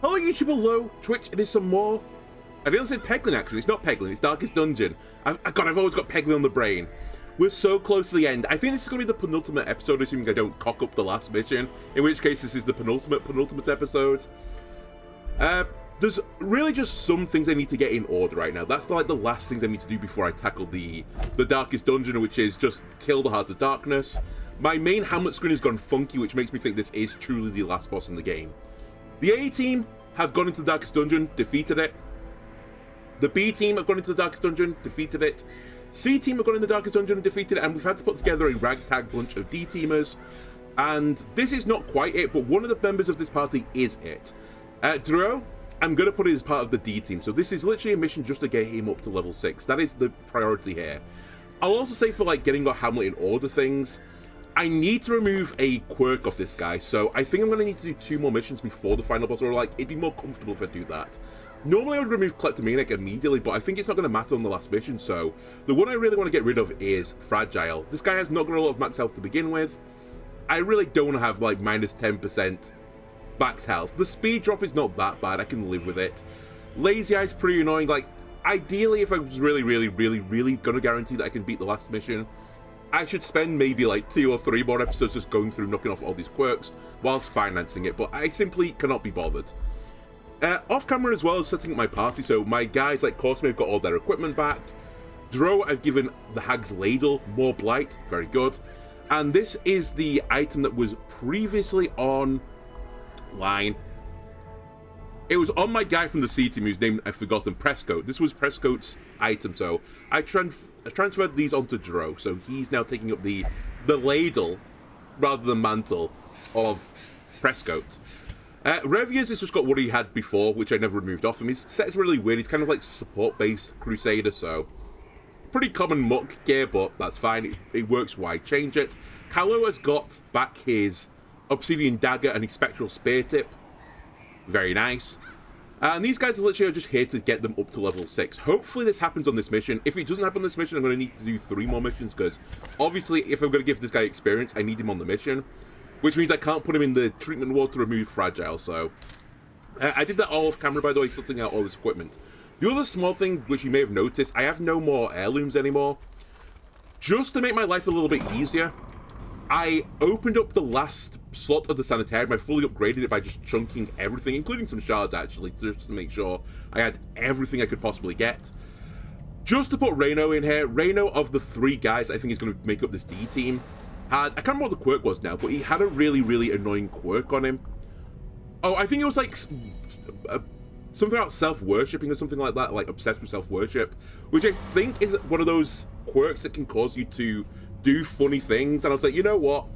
Hello YouTube, hello Twitch, it is some more. I didn't say Peglin actually, it's not Peglin, it's Darkest Dungeon. God, I've always got Peglin on the brain. We're so close to the end. I think this is going to be the penultimate episode, assuming I don't cock up the last mission. In which case, this is the penultimate episode. There's really just some things I need to get in order right now. That's like the last things I need to do before I tackle the Darkest Dungeon, which is just kill the Heart of Darkness. My main Hamlet screen has gone funky, which makes me think this is truly the last boss in the game. The A team have gone into the Darkest Dungeon, defeated it. The B team have gone into the Darkest Dungeon, defeated it. C team have gone in the Darkest Dungeon and defeated it, and we've had to put together a ragtag bunch of D teamers. And this is not quite it, but one of the members of this party is it. Dreux, I'm going to put it as part of the D team, so this is literally a mission just to get him up to level 6. That is the priority here. I'll also say for like getting our Hamlet in order things, I need to remove a quirk of this guy, so I think I'm going to need to do 2 more missions before the final boss, or like, it'd be more comfortable if I do that. Normally I would remove Kleptomaniac immediately, but I think it's not going to matter on the last mission, so the one I really want to get rid of is Fragile. This guy has not got a lot of max health to begin with. I really don't want to have like minus 10% max health. The speed drop is not that bad, I can live with it. Lazy Eye's pretty annoying. Like, ideally if I was really going to guarantee that I can beat the last mission, I should spend maybe like 2 or 3 more episodes just going through knocking off all these quirks whilst financing it, but I simply cannot be bothered. Off camera as well as setting up my party, so my guys like Corsme have got all their equipment back. Dreux, I've given the Hag's Ladle more blight, very good. And this is the item that was previously on line. It was on my guy from the C team whose name I've forgotten, Prescoat. This was Prescoat's item, so I transferred these onto Dreux, so he's now taking up the ladle rather than mantle of Prescoat. Revius has just got what he had before, which I never removed off him. His set's really weird. He's kind of like support-based Crusader, so pretty common muck gear, but that's fine. It works. Why change it? Callow has got back his Obsidian Dagger and his Spectral Spear Tip. Very nice. And these guys are literally just here to get them up to level 6. Hopefully this happens on this mission. If it doesn't happen on this mission, I'm going to need to do 3 more missions, because obviously if I'm going to give this guy experience, I need him on the mission. Which means I can't put him in the treatment ward to remove Fragile, so... I did that all off camera, by the way, sorting out all this equipment. The other small thing, which you may have noticed, I have no more heirlooms anymore. Just to make my life a little bit easier, I opened up the last slot of the Sanitarium. I fully upgraded it by just chunking everything, including some shards, actually, just to make sure I had everything I could possibly get. Just to put Reno in here, Reno of the 3 guys I think is going to make up this D team, I can't remember what the quirk was now, but he had a really annoying quirk on him. Oh, I think it was like something about self-worshipping or something like that, like obsessed with self-worship, which I think is one of those quirks that can cause you to do funny things. And I was like, you know what?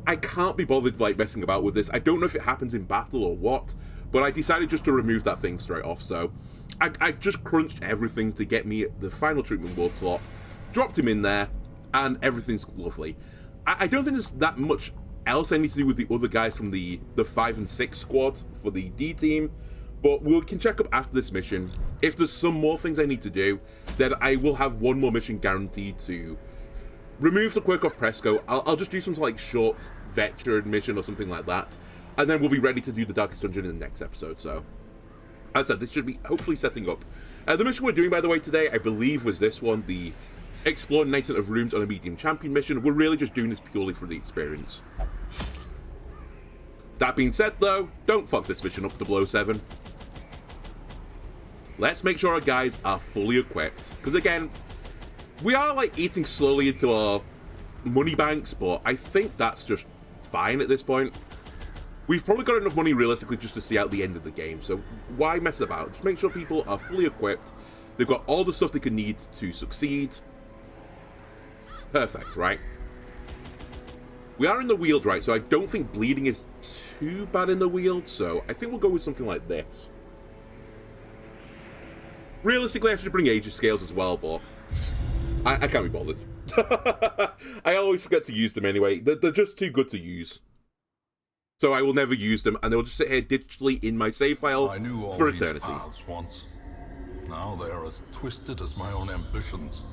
I can't be bothered like messing about with this. I don't know if it happens in battle or what, but I decided just to remove that thing straight off. So I just crunched everything to get me the final treatment ward slot, dropped him in there, and everything's lovely. I don't think there's that much else I need to do with the other guys from the 5 and 6 squad for the D team, but we can check up after this mission. If there's some more things I need to do, then I will have 1 more mission guaranteed to remove the quirk off Presco. I'll just do some like short veteran mission or something like that, and then we'll be ready to do the Darkest Dungeon in the next episode. So, as I said, this should be hopefully setting up. The mission we're doing, by the way, today, I believe was this one, the Explore 9 of Rooms on a Medium Champion mission. We're really just doing this purely for the experience. That being said, though, don't fuck this mission up to below 7. Let's make sure our guys are fully equipped. Because, again, we are, like, eating slowly into our money banks, but I think that's just fine at this point. We've probably got enough money, realistically, just to see out the end of the game. So why mess about? Just make sure people are fully equipped. They've got all the stuff they can need to succeed. Perfect, right? We are in the Weald, right? So I don't think bleeding is too bad in the Weald, so I think we'll go with something like this. Realistically, I should bring Aegis Scales as well, but I can't be bothered. I always forget to use them anyway. They're just too good to use. So I will never use them, and they'll just sit here digitally in my save file I knew all for these eternity. paths once. Now they are as twisted as my own ambitions.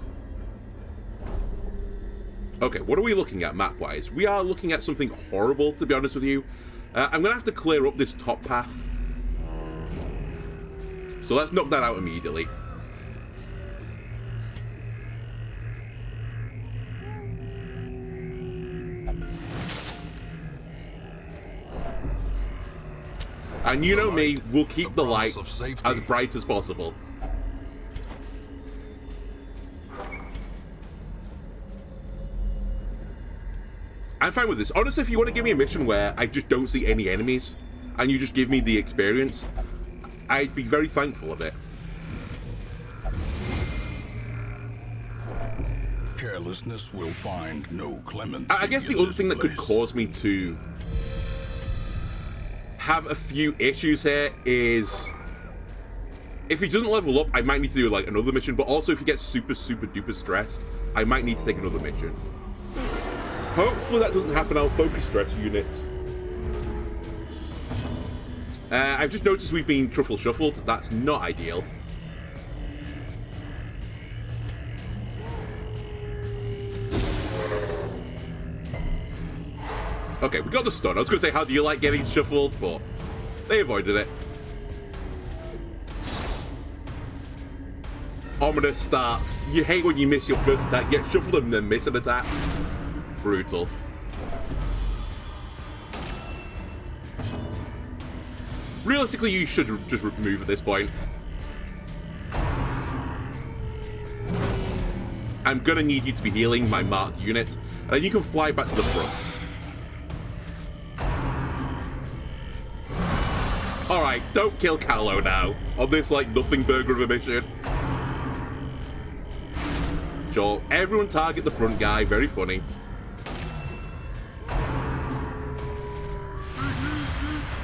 Okay, what are we looking at map-wise? We are looking at something horrible, to be honest with you. I'm going to have to clear up this top path. So let's knock that out immediately. And you know me, we'll keep the lights as bright as possible. I'm fine with this. Honestly, if you want to give me a mission where I just don't see any enemies, and you just give me the experience, I'd be very thankful of it. Carelessness will find no clemency. I guess the other thing that could cause me to have a few issues here is if he doesn't level up, I might need to do like another mission, but also if he gets super duper stressed, I might need to take another mission. Hopefully that doesn't happen. I'll focus stress units. I've just noticed we've been truffle shuffled. That's not ideal. Okay, we got the stun. I was going to say, how do you like getting shuffled? But they avoided it. Ominous start. You hate when you miss your first attack, get shuffled and then miss an attack. Brutal. Realistically, you should just move at this point. I'm gonna need you to be healing my marked unit, and then you can fly back to the front. Alright, don't kill Callow now, on this, like, nothing burger of a mission. Sure, everyone target the front guy, very funny.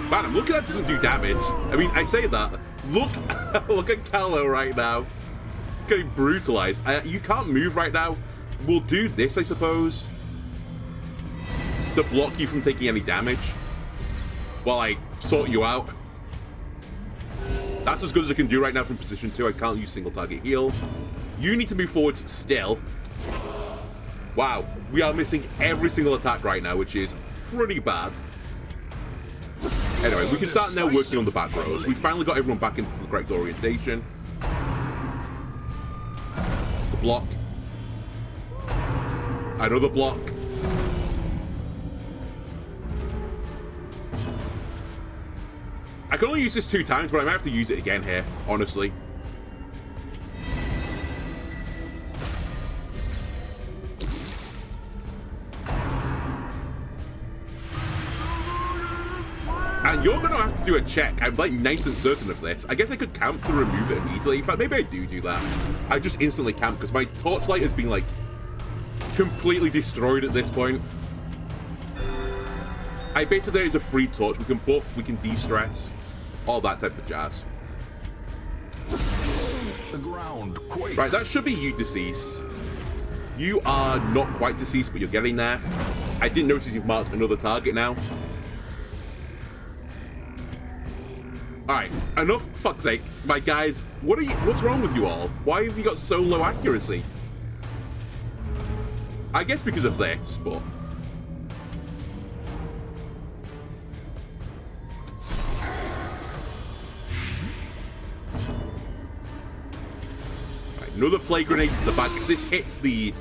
Man, I'm looking at that doesn't do damage. I mean, I say that. Look at Callow right now. Getting brutalized. You can't move right now. We'll do this, I suppose, to block you from taking any damage while I sort you out. That's as good as I can do right now from position 2. I can't use single target heal. You need to move forward still. Wow, we are missing every single attack right now, which is pretty bad. Anyway, we can start now working on the back rows. We finally got everyone back into the correct orientation. It's a block. Another block. I can only use this 2 times, but I might have to use it again here, honestly. And you're going to have to do a check. I'm like 90% certain of this. I guess I could camp to remove it immediately. In fact, maybe I do that. I just instantly camp because my torchlight has been like completely destroyed at this point. I basically use a free torch. We can buff, we can de-stress, all that type of jazz. The ground quakes. Right, that should be you deceased. You are not quite deceased, but you're getting there. I didn't notice you've marked another target now. Alright, enough, fuck's sake. My guys, what's wrong with you all? Why have you got so low accuracy? I guess because of this, but... Right, another plague grenade to the back. If this hits the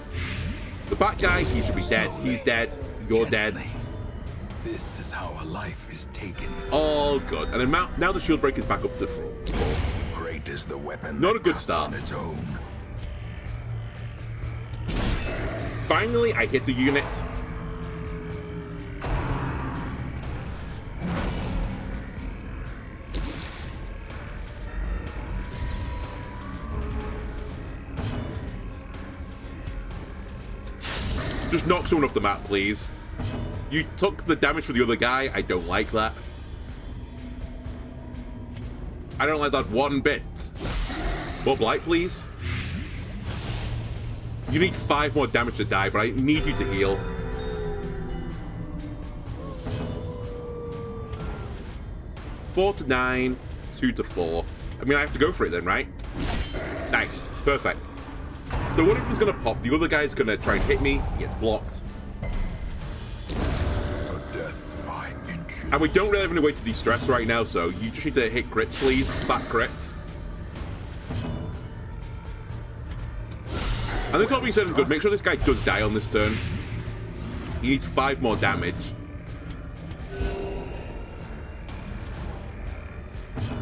back guy, he should be dead. He's dead. You're dead. This is how a life is taken. All good. And then now the shield breaker's back up to the front. Great is the weapon. Not a good that start. on its own. Finally, I hit a unit. Just knock someone off the map, please. You took the damage for the other guy. I don't like that. I don't like that one bit. More blight, please. You need 5 more damage to die, but I need you to heal. Four to 9, 2 to 4. I mean, I have to go for it then, right? Nice. Perfect. The one of them's going to pop. The other guy's going to try and hit me. He gets blocked. And And we don't really have any way to de-stress right now, so you just need to hit crits, please. Fat crits. And this all being said and good, make sure this guy does die on this turn. He needs 5 more damage.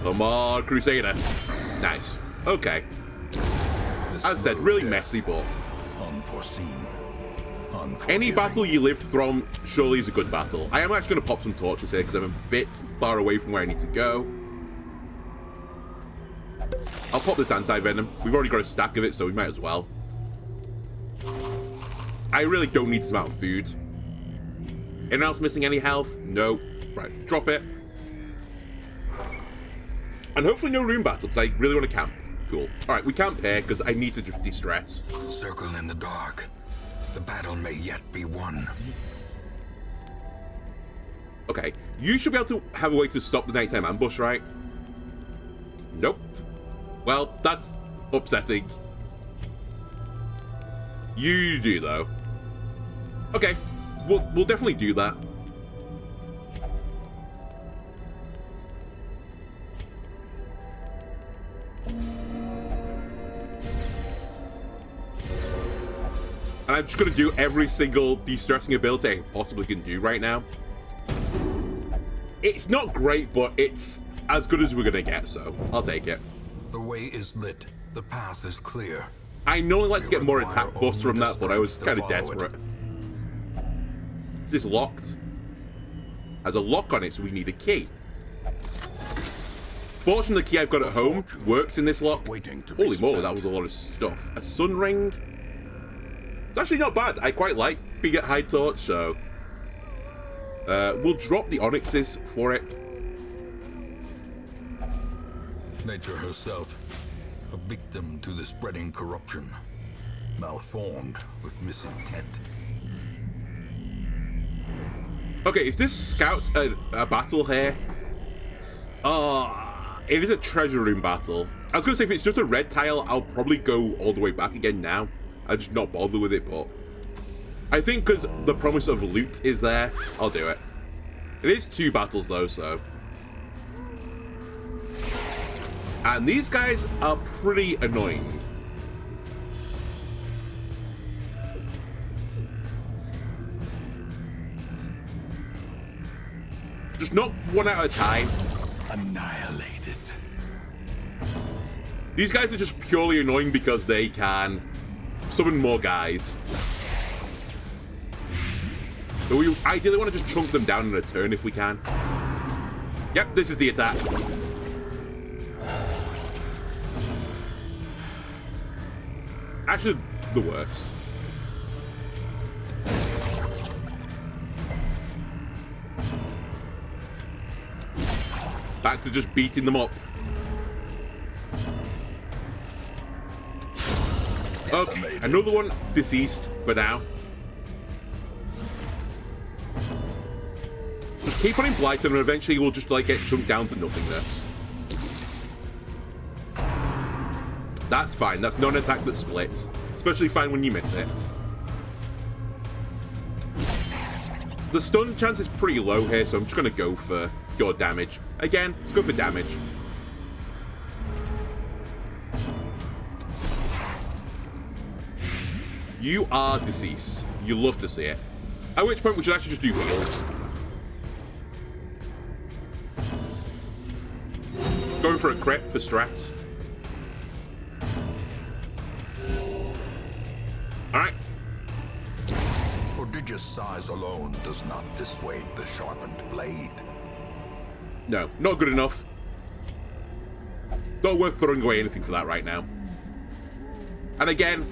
Come on, Crusader. Nice. Okay. As I said, really messy, but Unforeseen. any battle you live from surely is a good battle. I am actually going to pop some torches here because I'm a bit far away from where I need to go. I'll pop this anti-venom. We've already got a stack of it, so we might as well. I really don't need this amount of food. Anyone else missing any health? No. Right, drop it. And hopefully no rune battle, because I really want to camp. Cool. Alright, we camp here, because I need to de-stress. Circle in the dark. The battle may yet be won. Okay, you should be able to have a way to stop the nighttime ambush, right? Nope. Well, that's upsetting. You do, though. Okay, we'll definitely do that. And I'm just going to do every single de-stressing ability I possibly can do right now. It's not great, but it's as good as we're going to get, so I'll take it. The way is lit. The path is clear. I normally like to get more require attack buffs only from the that, but I was strength kind to of follow it. desperate. Is this locked? Has a lock on it, so we need a key. Fortunately, the key I've got at home works in this lock. Holy moly, that was a lot of stuff. A sun ring. It's actually not bad. I quite like being at high torch, so we'll drop the onyxes for it. Nature herself, a victim to the spreading corruption, malformed with misintent. Okay, if this scouts a battle here, it is a treasure room battle. I was going to say, if it's just a red tile, I'll probably go all the way back again now. I'll just not bother with it, but I think because the promise of loot is there, I'll do it. It is 2 battles though, so. And these guys are pretty annoying. Just not one at a time. Annihilated. These guys are just purely annoying because they can summon more guys. So we ideally want to just chunk them down in a turn if we can. Yep, this is the attack. Actually, the worst. Back to just beating them up. Okay, another one deceased for now. Just keep on in Blighton and eventually we'll just like get chunked down to nothingness. That's fine, that's not an attack that splits. Especially fine when you miss it. The stun chance is pretty low here, so I'm just going to go for pure damage. Again, let's go for damage. You are deceased. You love to see it. At which point we should actually just do heals. Going for a crit for strats. Alright. Prodigious size alone does not dissuade the sharpened blade. No, not good enough. Not worth throwing away anything for that right now. And again,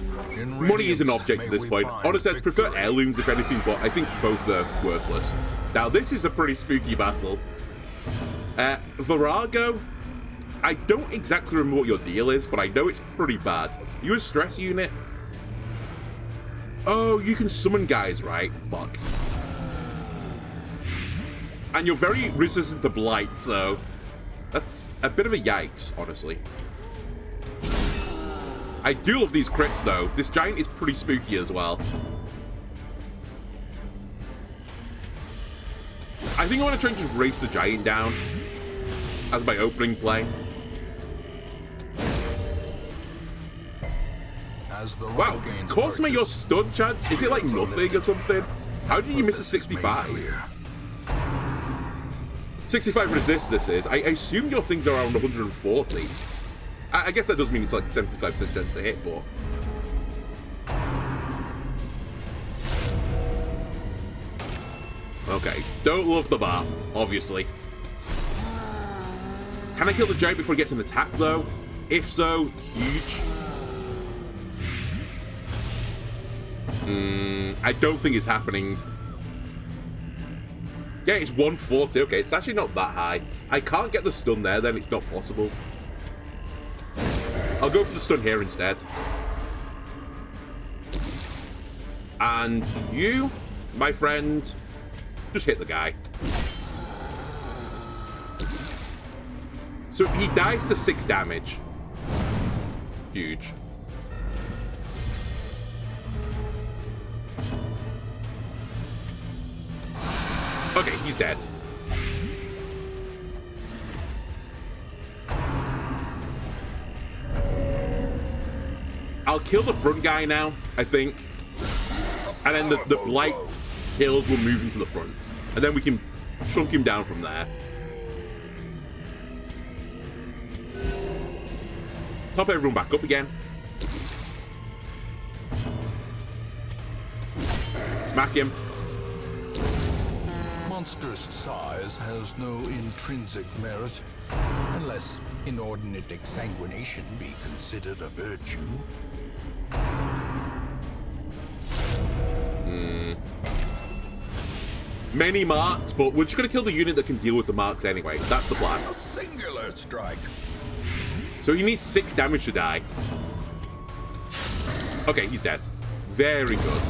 money is an object at this point. Honestly, I'd prefer heirlooms if anything, but I think both are worthless. Now, this is a pretty spooky battle. Virago, I don't exactly remember what your deal is, but I know it's pretty bad. You a stress unit? Oh, you can summon guys, right? Fuck. And you're very resistant to blight, so that's a bit of a yikes, honestly. I do love these crits, though. This giant is pretty spooky as well. I think I want to try and just race the giant down as my opening play. As the Wow, light gains Cosme, your purchase, stun chance, is it like nothing or something? How did you miss a 65? 65 resist this is. I assume your thing's around 140. I guess that does mean it's like 75% chance to hit, but... Okay, don't love the bar, obviously. Can I kill the giant before he gets an attack, though? If so, huge. I don't think it's happening. Yeah, it's 140. Okay, it's actually not that high. I can't get the stun there, then it's not possible. I'll go for the stun here instead. And you, my friend, just hit the guy. So he dies to 6 damage. Huge. Okay, he's dead. I'll kill the front guy now, I think. And then the blight kills will move him to the front. And then we can chunk him down from there. Top everyone back up again. Smack him. monster's size has no intrinsic merit, unless inordinate exsanguination be considered a virtue. Many marks, but we're just going to kill the unit that can deal with the marks anyway. That's the plan. A singular strike. So he needs 6 damage to die. Okay, he's dead. Very good.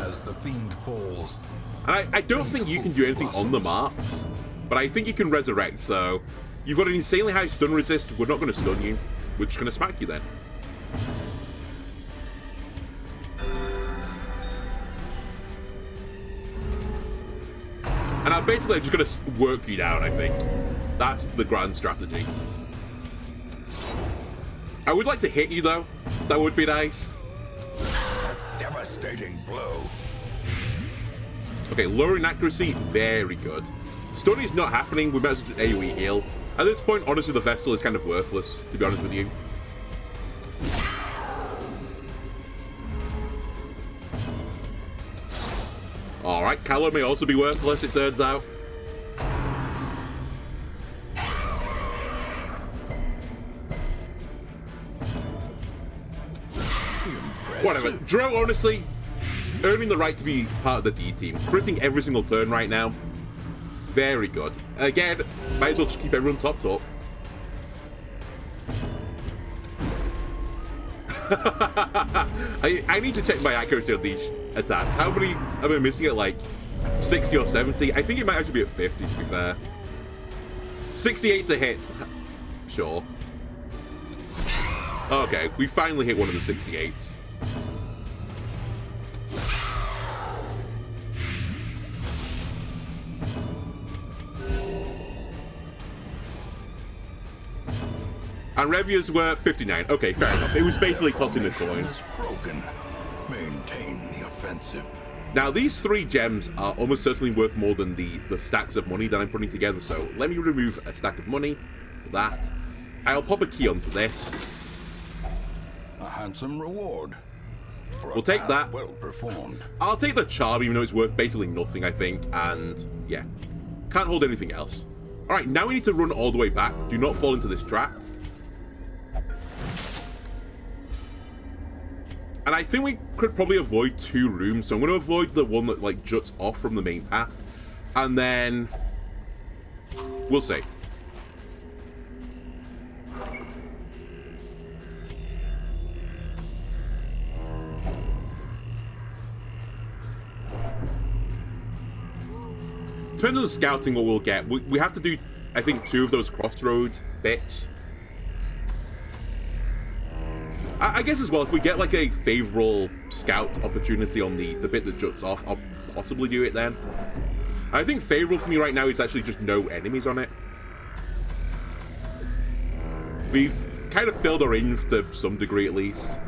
As the fiend falls, And I don't think you can do anything on the marks, but I think you can resurrect, so... You've got an insanely high stun resist. We're not going to stun you. We're just going to smack you then. And I'm basically just going to work you down, I think. That's the grand strategy. I would like to hit you, though. That would be nice. Devastating blow. Okay, lowering accuracy, very good. Stun is not happening. We might as well just AoE heal. At this point, honestly, the Vestal is kind of worthless, to be honest with you. Alright, Calo may also be worthless, it turns out. Whatever. Dreux, honestly, earning the right to be part of the D team. Critting every single turn right now. Very good. Again, might as well just keep everyone topped up. I need to check my accuracy on these attacks. How many am I missing at, like 60 or 70? I think it might actually be at 50, to be fair. 68 to hit. Sure. Okay, we finally hit one of the 68s. And Revias were 59. Okay, fair enough. It was basically tossing a coin. is broken. Maintain the offensive. Now, these 3 gems are almost certainly worth more than the stacks of money that I'm putting together, so let me remove a stack of money for that. I'll pop a key onto this. A handsome reward. For a We'll take task that. well performed. I'll take the charm, even though it's worth basically nothing, I think, and yeah. Can't hold anything else. Alright, now we need to run all the way back. Do not fall into this trap. And I think we could probably avoid 2 rooms, so I'm going to avoid the one that, like, juts off from the main path. And then... we'll see. Depends on the scouting what we'll get. We have to do, I think, 2 of those crossroads bits. I guess as well, if we get like a favorable scout opportunity on the bit that juts off, I'll possibly do it then. I think favorable for me right now is actually just no enemies on it. We've kind of filled our range to some degree at least.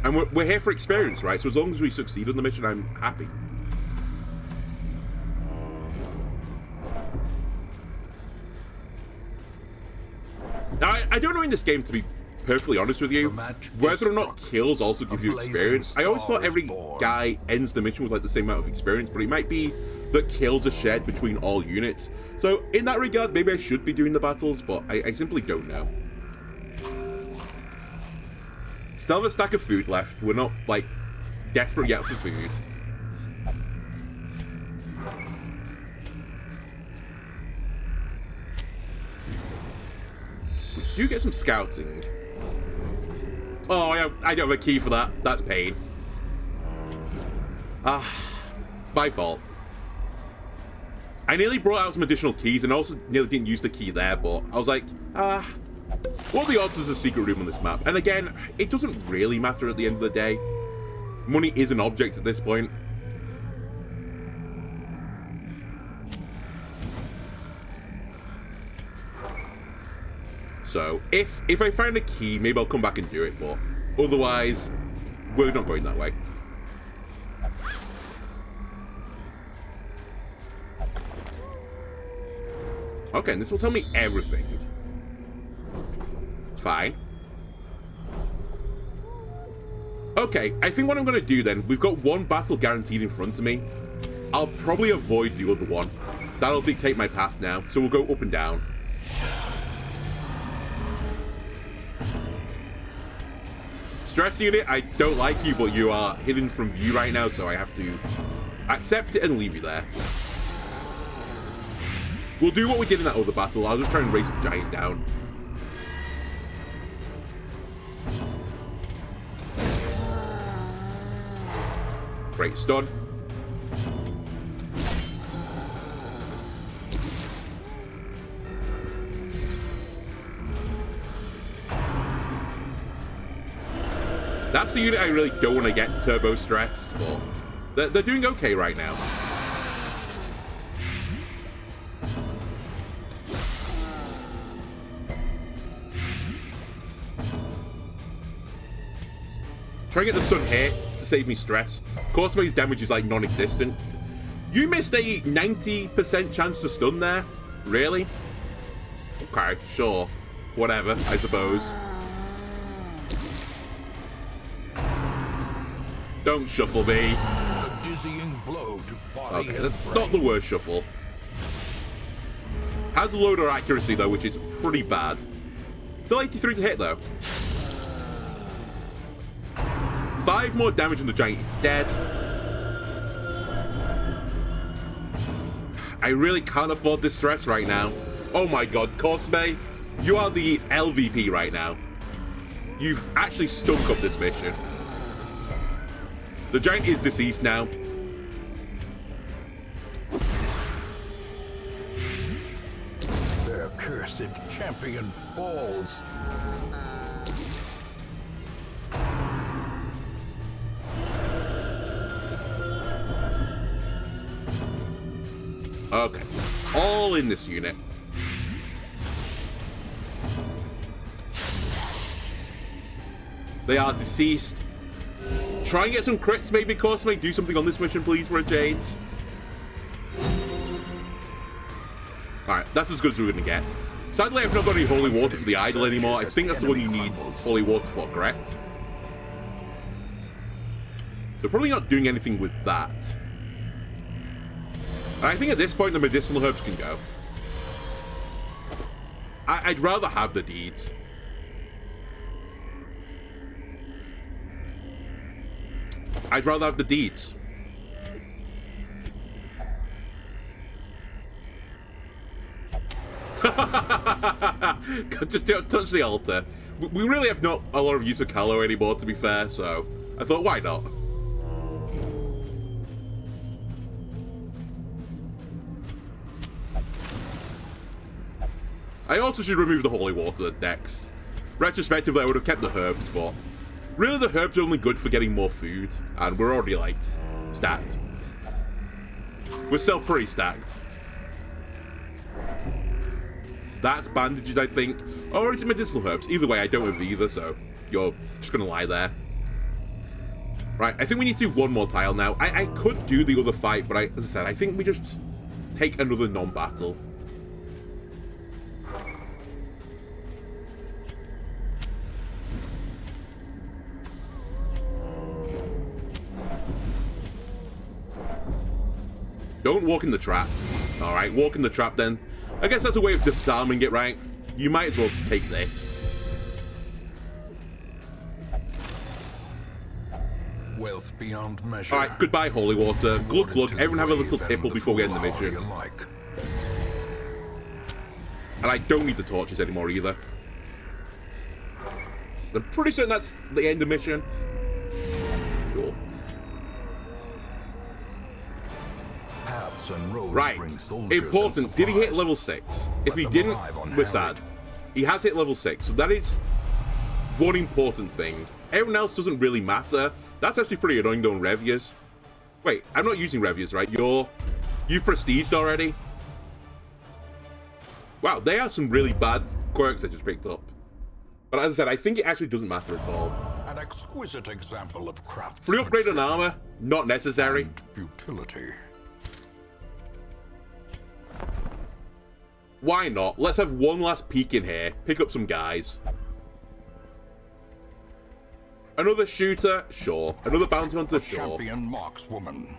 And we're here for experience, right? So as long as we succeed on the mission, I'm happy. Now, I don't know in this game, to be perfectly honest with you, whether or not kills also give you experience. I always thought every guy ends the mission with like the same amount of experience, but it might be that kills are shared between all units. So in that regard, maybe I should be doing the battles, but I simply don't know. Still have a stack of food left. We're not like desperate yet for food. We do get some scouting. Oh, I don't have a key for that. That's pain. My fault. I nearly brought out some additional keys and also nearly didn't use the key there, but I was like, what are the odds there's a secret room on this map? And again, it doesn't really matter at the end of the day. Money is an object at this point. So, if I find a key, maybe I'll come back and do it, but otherwise, we're not going that way. Okay, and this will tell me everything. Fine. Okay, I think what I'm going to do then, we've got one battle guaranteed in front of me. I'll probably avoid the other one. That'll dictate my path now, so we'll go up and down. Stress unit, I don't like you, but you are hidden from view right now, so I have to accept it and leave you there. We'll do what we did in that other battle. I'll just try and race the giant down. Great stun. That's the unit I really don't want to get turbo stressed, but they're doing okay right now. Try and get the stun here to save me stress. Corsome's damage is like non-existent. You missed a 90% chance to stun there? Really? Okay, sure. Whatever, I suppose. Don't shuffle me. A dizzying blow to body Okay, that's and not the brain. worst shuffle. Has a loader accuracy though, which is pretty bad. Still 83 to hit though. 5 more damage on the giant. It's dead. I really can't afford this stress right now. Oh my god, Cosme, you are the LVP right now. You've actually stunk up this mission. The giant is deceased now. Their cursed champion falls. Okay, all in this unit. They are deceased. Try and get some crits, maybe, Cosme. Do something on this mission, please, for a change. Alright, that's as good as we're going to get. Sadly, I've not got any holy water for the idol anymore. I think that's the one you need holy water for, correct? So probably not doing anything with that. And I think at this point, the medicinal herbs can go. I'd rather have the deeds. I'd rather have the deeds. Just don't touch the altar. We really have not a lot of use of Calo anymore, to be fair, so I thought, why not? I also should remove the holy water next. Retrospectively, I would have kept the herbs, but really the herbs are only good for getting more food, and we're already, like, stacked. We're still pretty stacked. That's bandages, I think. Or is it medicinal herbs? Either way, I don't have either, so you're just gonna lie there. Right, I think we need to do one more tile now. I could do the other fight, but as I said, I think we just take another non-battle. Don't walk in the trap. Alright, walk in the trap then. I guess that's a way of disarming it, right? You might as well take this. Wealth beyond measure. Alright, goodbye, holy water. Glug glug, everyone have a little tipple before we end the mission. And I don't need the torches anymore either. I'm pretty certain that's the end of the mission. Cool. Paths and roads Right, bring soldiers important. and Did he hit supplies. level 6? If he Let them didn't, arrive we're unharried. sad. He has hit level 6, so that is one important thing. Everyone else doesn't really matter. That's actually pretty annoying though in Revias. Wait, I'm not using Revias, right? You've prestiged already? Wow, they are some really bad quirks I just picked up. But as I said, I think it actually doesn't matter at all. An exquisite example of craftsmanship. Free upgrade on armor, not necessary. And futility. Why not? Let's have one last peek in here. Pick up some guys. Another shooter? Sure. Another bounty hunter? Sure. Champion markswoman.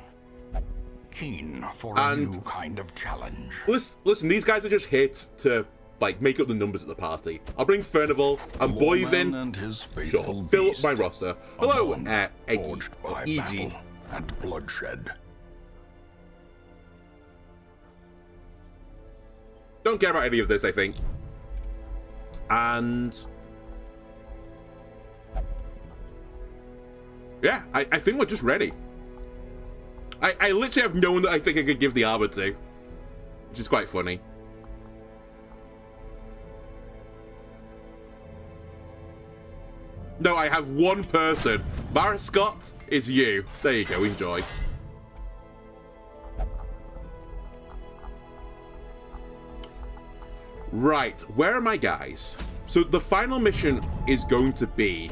Keen for And a new kind of challenge. Listen, these guys are just here to, like, make up the numbers at the party. I'll bring Furnival and Boyvin. And his Sure. faithful Fill up beast. my roster. Hello, Alone, Eggy. forged by EG. battle and bloodshed. Don't care about any of this, I think. And yeah, I think we're just ready. I literally have no one that I think I could give the armor to, which is quite funny. No, I have one person. Barrett Scott is you. There you go, enjoy. Right, where are my guys? So the final mission is going to be...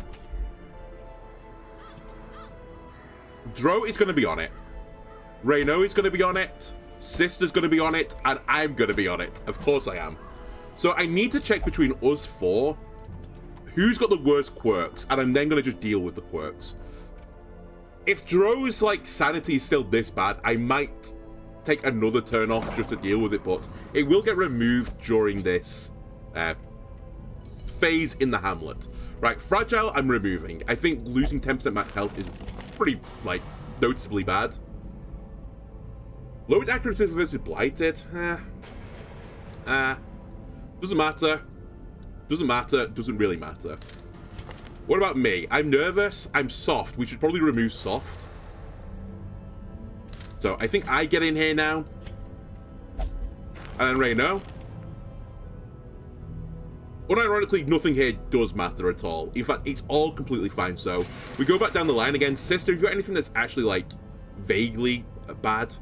Dreux is going to be on it. Renault is going to be on it. Sister's going to be on it. And I'm going to be on it. Of course I am. So I need to check between us four who's got the worst quirks. And I'm then going to just deal with the quirks. If Dreux's, like, sanity is still this bad, I might take another turn off just to deal with it, but it will get removed during this phase in the hamlet. Right, Fragile, I'm removing. I think losing 10% max health is pretty, like, noticeably bad. Lowered accuracy versus Blighted? Doesn't matter. Doesn't matter. Doesn't really matter. What about me? I'm nervous. I'm soft. We should probably remove soft. So I think I get in here now. And then Renault. Unironically, nothing here does matter at all. In fact, it's all completely fine. So we go back down the line again. Sister, have you got anything that's actually, like, vaguely bad?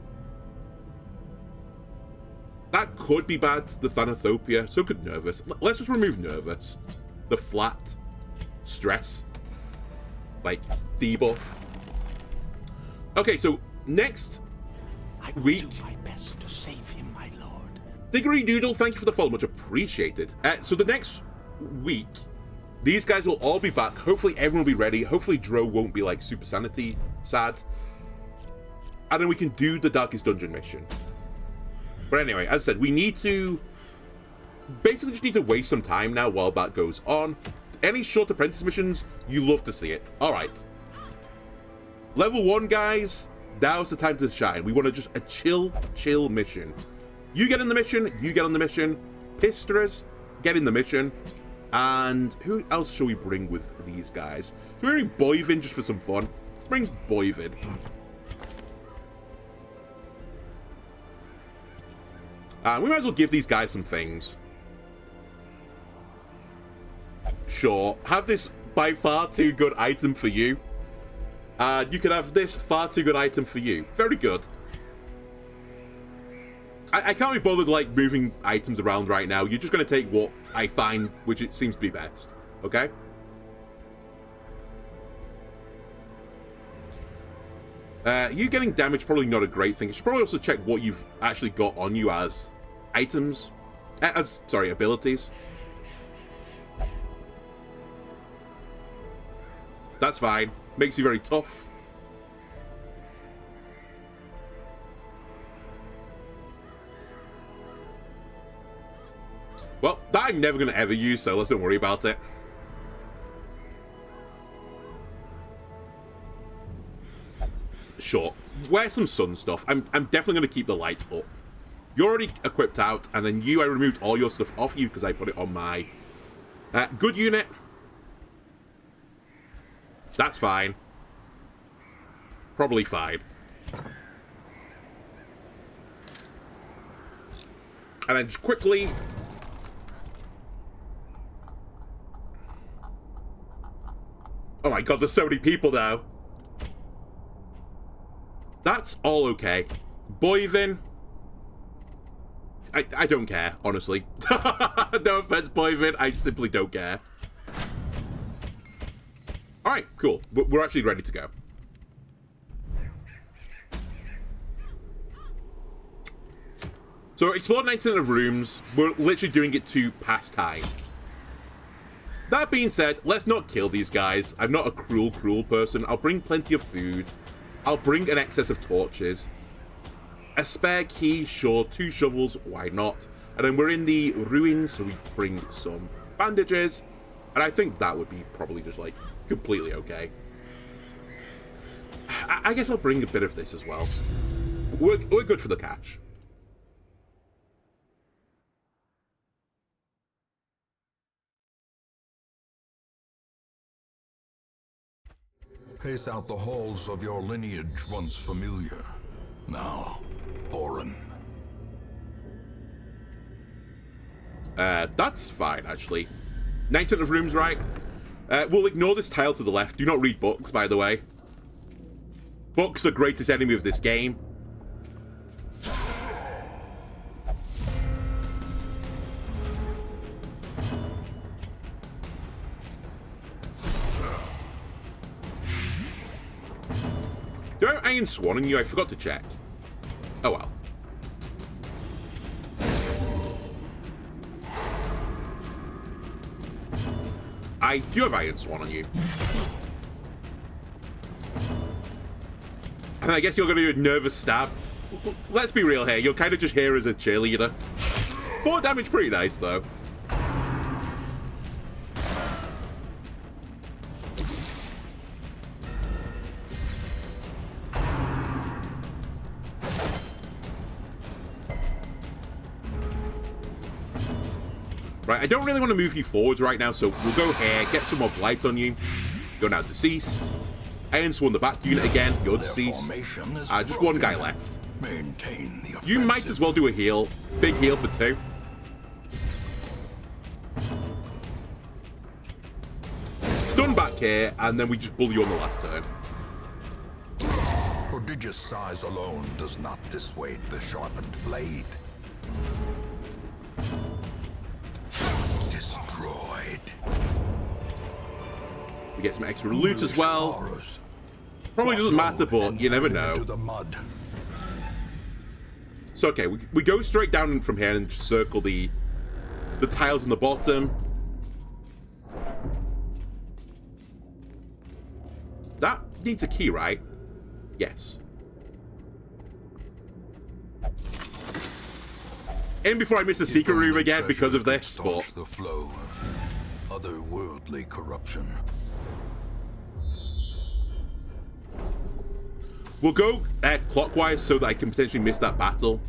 That could be bad. The Thanathopia. So could Nervous. Let's just remove Nervous. The flat. Stress. Like, debuff. Okay, so next week... I will do my best to save him, my lord. Diggory Doodle, thank you for the follow. Much appreciated. So the next week, these guys will all be back. Hopefully everyone will be ready. Hopefully Dreux won't be, like, super sanity sad. And then we can do the Darkest Dungeon mission. But anyway, as I said, we need to... basically just need to waste some time now while that goes on. Any short apprentice missions, you love to see it. Alright. Level 1, guys. Now's the time to shine. We want to just a chill mission. You get in the mission, you get on the mission. Pistras, get in the mission. And who else shall we bring with these guys? So we're bring Boyvin just for some fun. Let's bring Boyvin. We might as well give these guys some things. Sure. Have this by far too good item for you. You can have this far too good item for you. Very good. I can't be bothered, like, moving items around right now. You're just going to take what I find, which it seems to be best. Okay? You getting damaged, probably not a great thing. You should probably also check what you've actually got on you as items. Sorry, abilities. That's fine. Makes you very tough. Well, that I'm never going to ever use, so let's don't worry about it. Sure. Wear some sun stuff. I'm definitely going to keep the light up. You're already equipped out, and then I removed all your stuff off you because I put it on my good unit. That's fine. Probably fine. And then just quickly... Oh my god, there's so many people now. That's all okay. Boivin. I don't care, honestly. No offense, Boivin. I simply don't care. Alright, cool. We're actually ready to go. So, explore 19 of rooms. We're literally doing it to pass time. That being said, let's not kill these guys. I'm not a cruel person. I'll bring plenty of food. I'll bring an excess of torches. A spare key, sure. 2 shovels, why not? And then we're in the ruins, so we bring some bandages. And I think that would be probably just, like, completely okay. I guess I'll bring a bit of this as well. We're good for the cash. Pace out the halls of your lineage once familiar, now foreign. That's fine, actually. 19 of rooms, right? We'll ignore this tile to the left. Do not read books, by the way. Books, the greatest enemy of this game. Do I have Iron Swan on you? I forgot to check. Oh well. I do have Iron Swan on you. And I guess you're going to do a nervous stab. Let's be real here. You're kind of just here as a cheerleader. 4 damage, pretty nice, though. Right, I don't really want to move you forwards right now, so we'll go here, get some more blight on you. You're now deceased. Iron Swan the back unit again, you're deceased. Just one guy left. Maintain the offensive. You might as well do a heal. Big heal for 2. Stun back here, and then we just bully you on the last turn. Prodigious size alone does not dissuade the sharpened blade. Destroyed. We get some extra loot as well. Probably doesn't matter, but you never know. So okay, we go straight down from here and just circle the tiles on the bottom. That needs a key, right? Yes. In before I miss the secret room again because of this, but... the flow of otherworldly corruption. We'll go clockwise so that I can potentially miss that battle.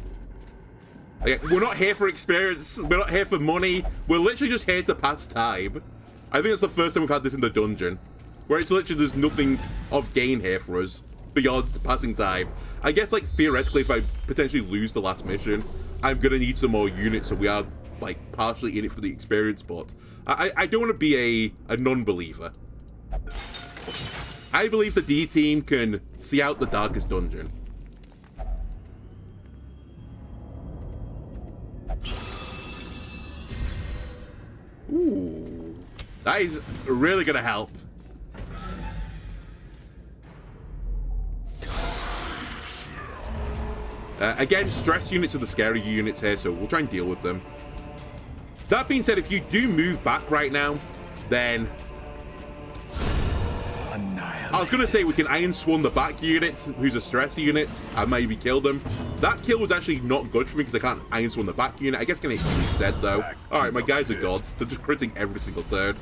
Okay, we're not here for experience. We're not here for money. We're literally just here to pass time. I think it's the first time we've had this in the dungeon. Where it's literally there's nothing of gain here for us beyond passing time. I guess, like, theoretically, if I potentially lose the last mission, I'm going to need some more units, so we are, like, partially in it for the experience, but I don't want to be a non-believer. I believe the D team can see out the darkest dungeon. Ooh, that is really going to help. Again, stress units are the scary units here, so we'll try and deal with them. That being said, if you do move back right now, then... I was going to say we can Iron Swan the back unit, who's a stress unit, and maybe kill them. That kill was actually not good for me because I can't Iron Swan the back unit. I guess can hit you instead, though. Alright, my guys are gods. They're just critting every single turn.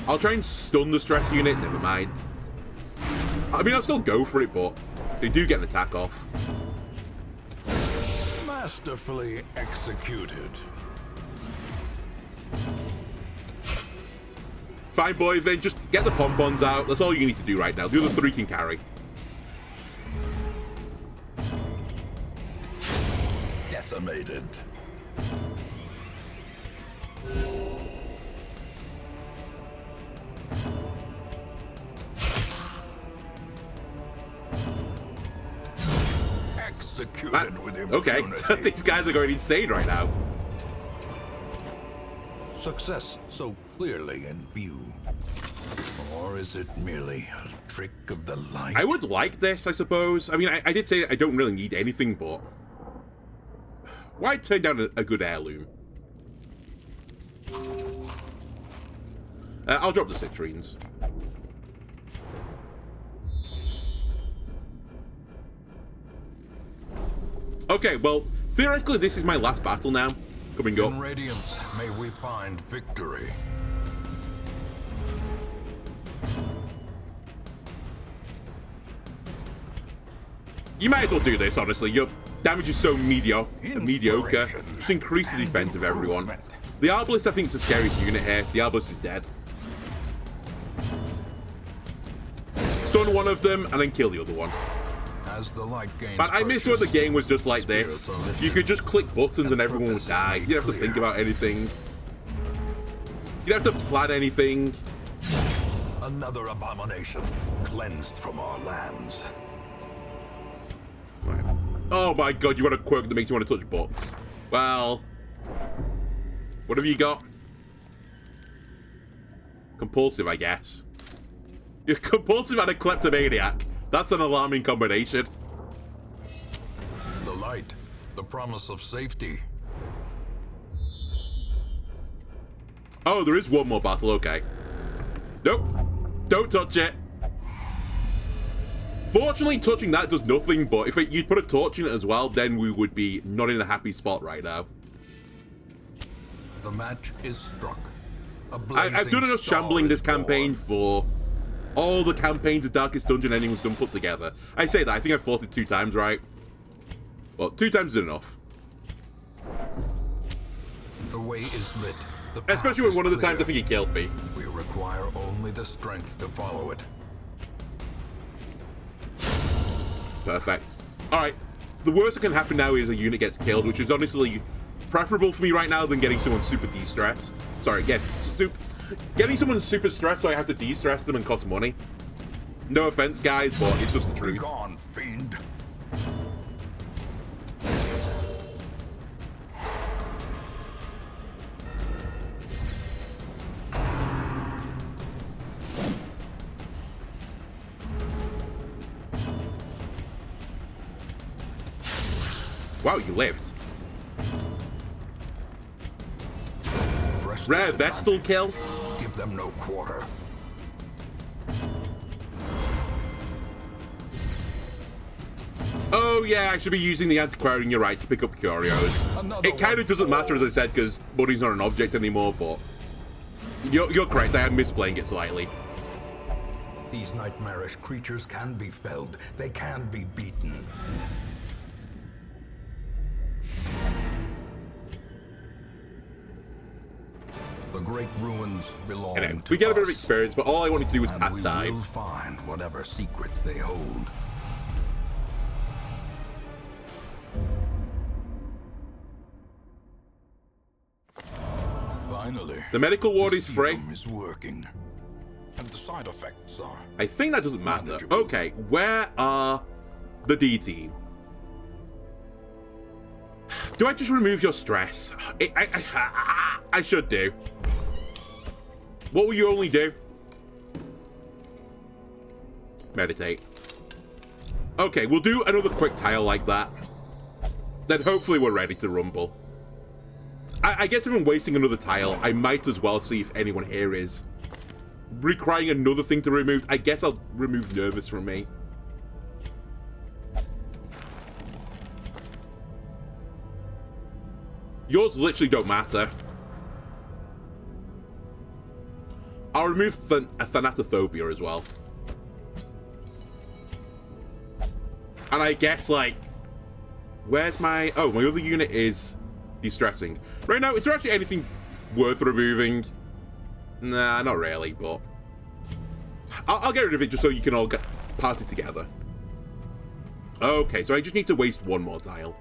I'll try and stun the stress unit. Never mind. I mean, I'll still go for it, but they do get an attack off. Masterfully executed. Fine, boys, then just get the pom-poms out. That's all you need to do right now. The other three can carry. Decimated. Executed with okay, impunity. these guys are going insane right now. Success so clearly in view. Or is it merely a trick of the light? I would like this, I suppose. I mean, I did say I don't really need anything, but... why turn down a good heirloom? I'll drop the citrines. Okay, well, theoretically, this is my last battle now. Coming up. In Radiance, may we find victory. You might as well do this, honestly. Your damage is so mediocre. Just increase the defense of everyone. The Arbalist, I think, is the scariest unit here. The Arbalist is dead. Stun one of them, and then kill the other one. As the light gains But I miss when the game was just like this. spirits are lifted, You could just click buttons and everyone would purpose is die. You made didn't have to think clear. about anything. You didn't have to plan anything. Another abomination cleansed from our lands. Right. Oh my god, you want a quirk that makes you want to touch books. Well, what have you got? Compulsive, I guess. You're compulsive and a kleptomaniac. That's an alarming combination. The light, the promise of safety. Oh, there is one more battle, okay. Nope. Don't touch it. Fortunately, touching that does nothing, but if you'd put a torch in it as well, then we would be not in a happy spot right now. The match is struck. A I've done enough star shambling is this campaign born. for all the campaigns of Darkest Dungeon anyone's done put together. I say that, I think I've fought it 2 times, right? Well, 2 times is enough. The way is lit. The path Especially when is one of the times I clear. think he killed me. We require only the strength to follow it. Perfect. Alright, the worst that can happen now is a unit gets killed, which is honestly preferable for me right now than getting someone super de-stressed. Sorry, yes, getting someone super stressed so I have to de-stress them and cost money. No offense, guys, but it's just the Be truth. gone, fiend. Wow, you lived. Press Rare this Vestal advantage. kill. Give them no quarter. Oh yeah, I should be using the antiquarian, you're right, to pick up curios. Another It kind one. of doesn't matter, as I said, because money's not an object anymore, but... You're correct, I am misplaying it slightly. These nightmarish creatures can be felled. They can be beaten. The great ruins belong Anyway, to we get a bit of us, experience, but all I wanted to do was And pass we time. will find whatever secrets they hold. Finally, The medical ward is free. serum is working, and the side effects are. I think that doesn't matter. Manageable. Okay, where are the D team? Do I just remove your stress? I should do. What will you only do? Meditate. Okay, we'll do another quick tile like that. Then hopefully we're ready to rumble. I guess if I'm wasting another tile, I might as well see if anyone here is. Requiring another thing to remove, I guess I'll remove nervous from me. Yours literally don't matter. I'll remove Thanatophobia as well. And I guess, like, where's my... Oh, my other unit is de-stressing. Right now, is there actually anything worth removing? Nah, not really, but... I'll get rid of it just so you can all get party together. Okay, so I just need to waste one more tile.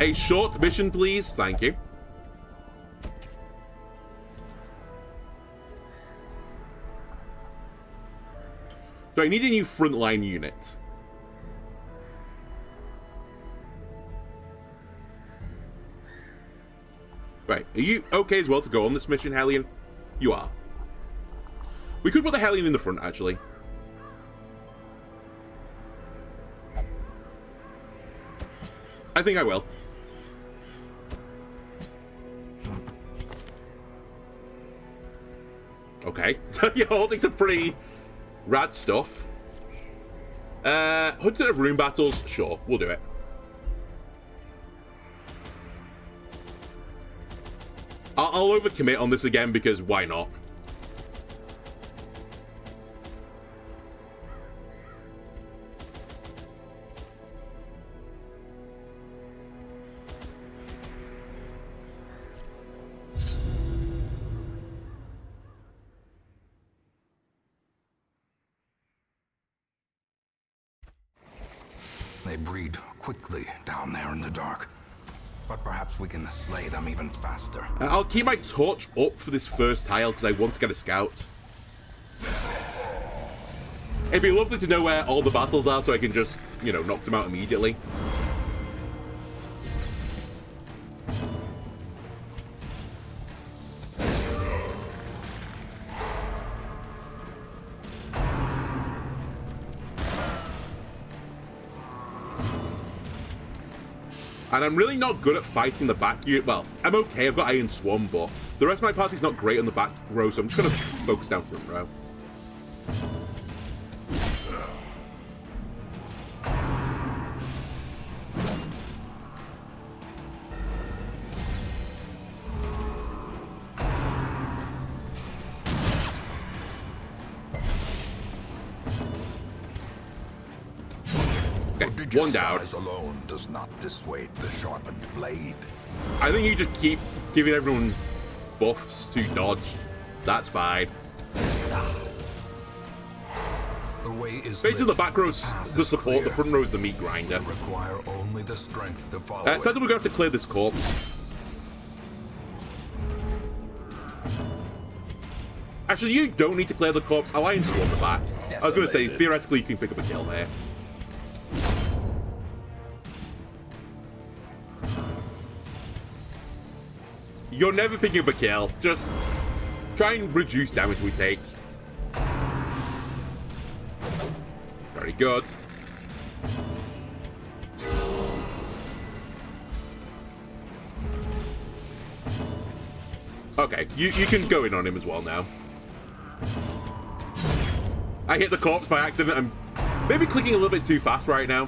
A short mission, please. Thank you. So I need a new frontline unit. Right, are you okay as well to go on this mission, Hellion? You are. We could put the Hellion in the front, actually. I think I will. Okay. You're holding some pretty rad stuff. Hunter of Rune Battles, sure, we'll do it. I'll overcommit on this again because why not? They breed quickly down there in the dark. But perhaps we can slay them even faster. I'll keep my torch up for this first tile because I want to get a scout. It'd be lovely to know where all the battles are so I can just, you know, knock them out immediately. And I'm really not good at fighting the back unit. Well, I'm okay, I've got Iron Swarm, but the rest of my party's not great on the back row, so I'm just going to focus down front row. Okay, one down. Size alone does not dissuade the sharpened blade. I think you just keep giving everyone buffs to dodge. That's fine. The way is basically the back row's the support, clear. the front row's the meat grinder. We require only the strength to follow Sadly, we're going to have to clear this corpse. Actually, you don't need to clear the corpse. I'll Iron Swarm the back. I was going to say, theoretically, you can pick up a kill there. You're never picking up a kill. Just try and reduce damage we take. Very good. Okay, you can go in on him as well now. I hit the corpse by accident. I'm maybe clicking a little bit too fast right now.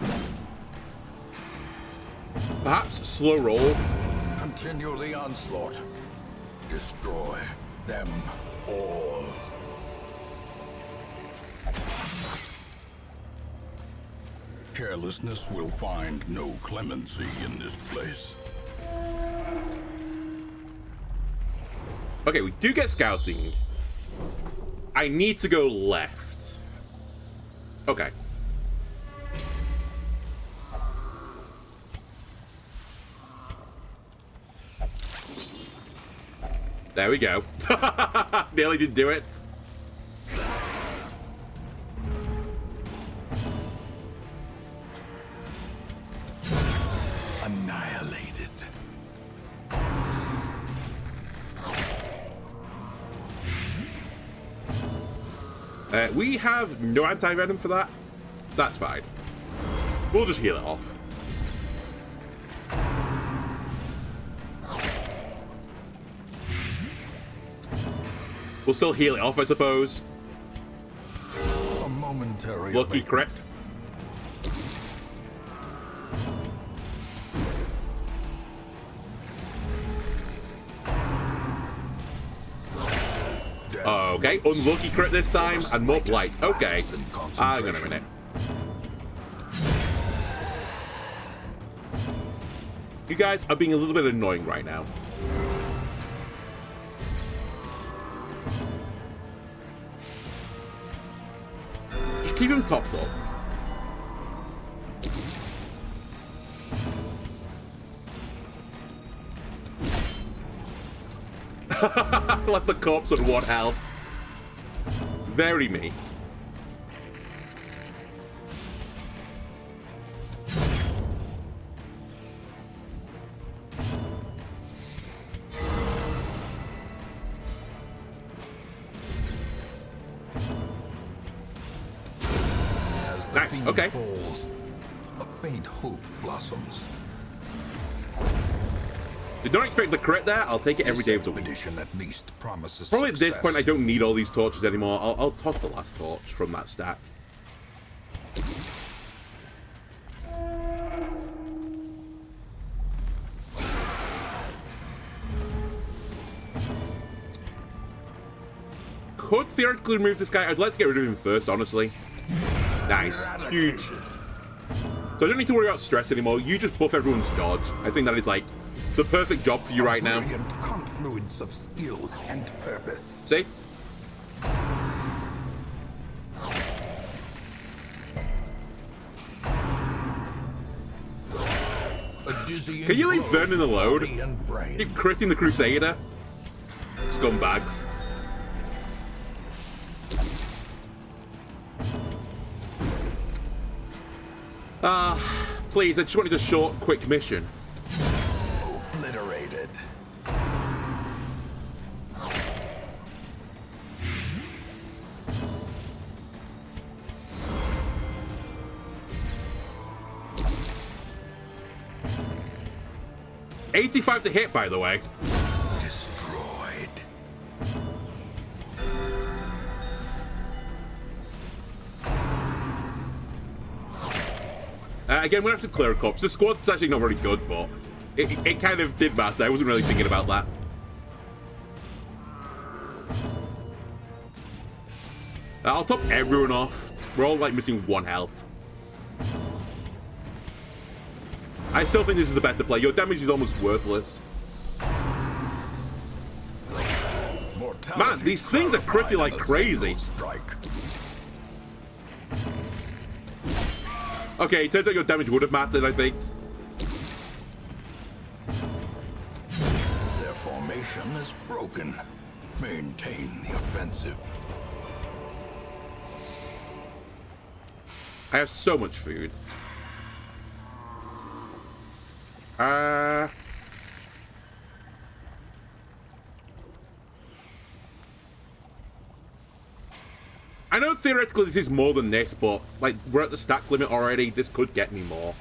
Perhaps slow roll. Continue the onslaught. Destroy them all. Carelessness will find no clemency in this place. Okay, we do get scouting. I need to go left. Okay. There we go. Nearly didn't do it. Annihilated. We have no anti-venom for that. That's fine. We'll just heal it off. We'll still heal it off, I suppose. A momentary Lucky crit. Okay, unlucky crit this time, and more blight. Okay, hang on a minute. You guys are being a little bit annoying right now. Just keep him topped up. Left the corpse on 1 health. Very me. As the Nice, fiend okay. falls, a faint hope blossoms. Did not expect the crit there. I'll take it every day of the week. Expedition at least promises Probably at this success. point I don't need all these torches anymore. I'll toss the last torch from that stack. Could theoretically remove this guy. I'd like to get rid of him first, honestly. Nice. Huge. So I don't need to worry about stress anymore. You just buff everyone's dodge. I think that is like the perfect job for you right now. Brilliant confluence of skill and purpose. See? A dizzying Can you leave blow Vernon alone? body and brain. Keep critting the Crusader. Scumbags. Please, I just wanted a short, quick mission. Obliterated. $85 to hit, by the way. Destroyed. Again, we're going to have to clear a corpse. The squad's actually not very good, but it kind of did matter. I wasn't really thinking about that. I'll top everyone off. We're all, like, missing 1 health. I still think this is the better play. Your damage is almost worthless. Man, these things are critting like crazy. Strike. Okay, it turns out your damage would have mattered, I think. Their formation is broken. Maintain the offensive. I have so much food. I know theoretically this is more than this, but like we're at the stack limit already. This could get me more.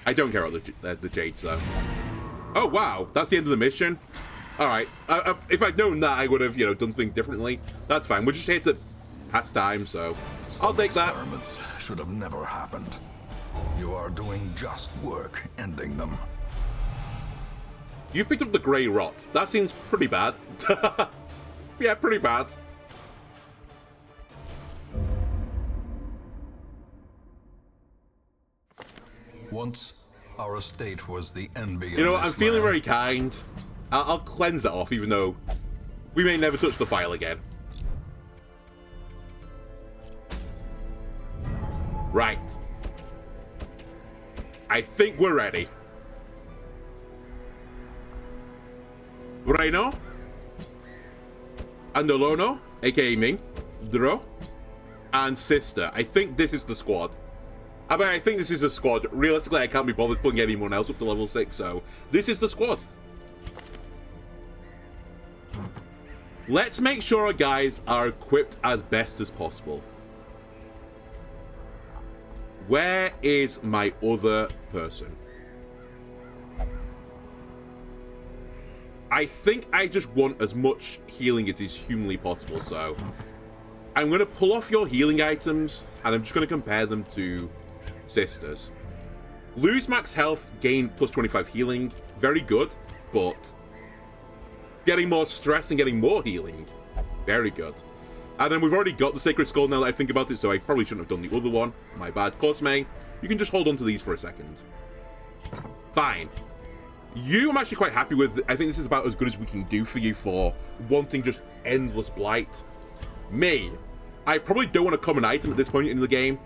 I don't care about the Jades though. Oh wow, that's the end of the mission. All right, if I'd known that, I would have done things differently. That's fine. We're just here to pass time, so I'll take that. Experiments should have never happened. You are doing just work ending them. You picked up the grey rot. That seems pretty bad. Yeah, pretty bad. Once, our estate was the envy of You know what? I'm this feeling man. very kind. I'll cleanse that off, even though we may never touch the file again. Right. I think we're ready. Reno, Andolono, aka Ming, Dreux, and Sister. I think this is the squad. I mean, I think this is a squad. Realistically, I can't be bothered putting anyone else up to level 6, so this is the squad. Let's make sure our guys are equipped as best as possible. Where is my other person? I think I just want as much healing as is humanly possible, so I'm going to pull off your healing items, and I'm just going to compare them to Sisters. Lose max health, gain plus 25 healing. Very good, but getting more stress and getting more healing. Very good. And then we've already got the Sacred Skull now that I think about it, so I probably shouldn't have done the other one. My bad. Cosme, you can just hold on to these for a second. Fine. You, I'm actually quite happy with. I think this is about as good as we can do for you for wanting just endless blight. Me, I probably don't want a common item at this point in the game.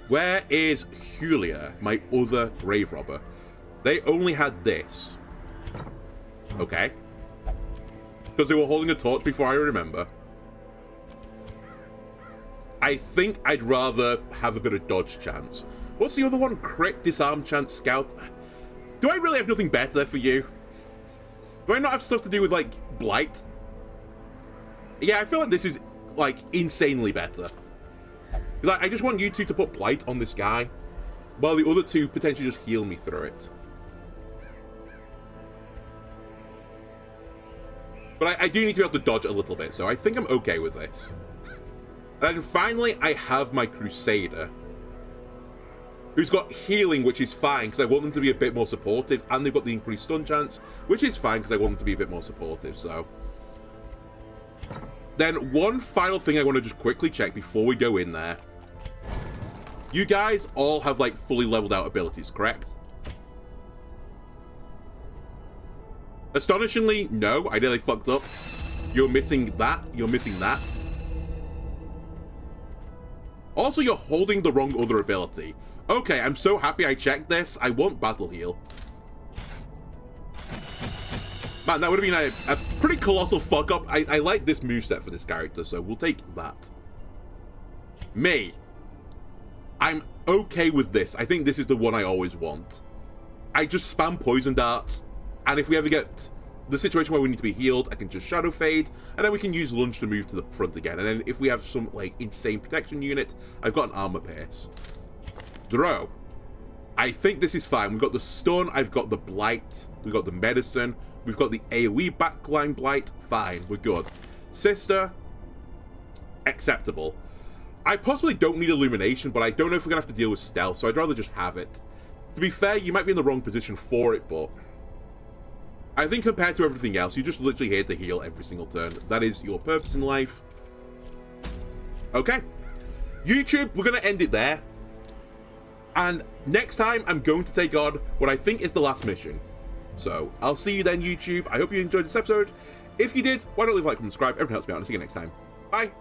Where is Julia, my other grave robber? They only had this. Okay. Because they were holding a torch before I remember. I think I'd rather have a bit of dodge chance. What's the other one? Crit, disarm chance, scout. Do I really have nothing better for you? Do I not have stuff to do with, like, blight? Yeah, I feel like this is, like, insanely better. Because I just want you two to put blight on this guy, while the other two potentially just heal me through it. But I do need to be able to dodge a little bit, so I think I'm okay with this. And then finally, I have my Crusader, who's got healing, which is fine, because I want them to be a bit more supportive, and they've got the increased stun chance, which is fine, because I want them to be a bit more supportive, so. Then, one final thing I want to just quickly check before we go in there. You guys all have, like, fully leveled out abilities, correct? Astonishingly, no, I nearly fucked up. You're missing that, you're missing that. Also, you're holding the wrong other ability. Okay, I'm so happy I checked this. I want Battle Heal. Man, that would have been a pretty colossal fuck up. I like this moveset for this character, so we'll take that. Me. I'm okay with this. I think this is the one I always want. I just spam poison darts, and if we ever get the situation where we need to be healed, I can just Shadow Fade, and then we can use Lunge to move to the front again. And then if we have some, like, insane protection unit, I've got an Armor Pierce. Dreux. I think this is fine. We've got the Stun, I've got the Blight, we've got the Medicine, we've got the AoE backline Blight. Fine, we're good. Sister. Acceptable. I possibly don't need Illumination, but I don't know if we're going to have to deal with Stealth, so I'd rather just have it. To be fair, you might be in the wrong position for it, but I think compared to everything else, you're just literally here to heal every single turn. That is your purpose in life. Okay. YouTube, we're going to end it there. And next time, I'm going to take on what I think is the last mission. So, I'll see you then, YouTube. I hope you enjoyed this episode. If you did, why don't leave a like, comment, subscribe. Everything helps me out. I'll see you next time. Bye.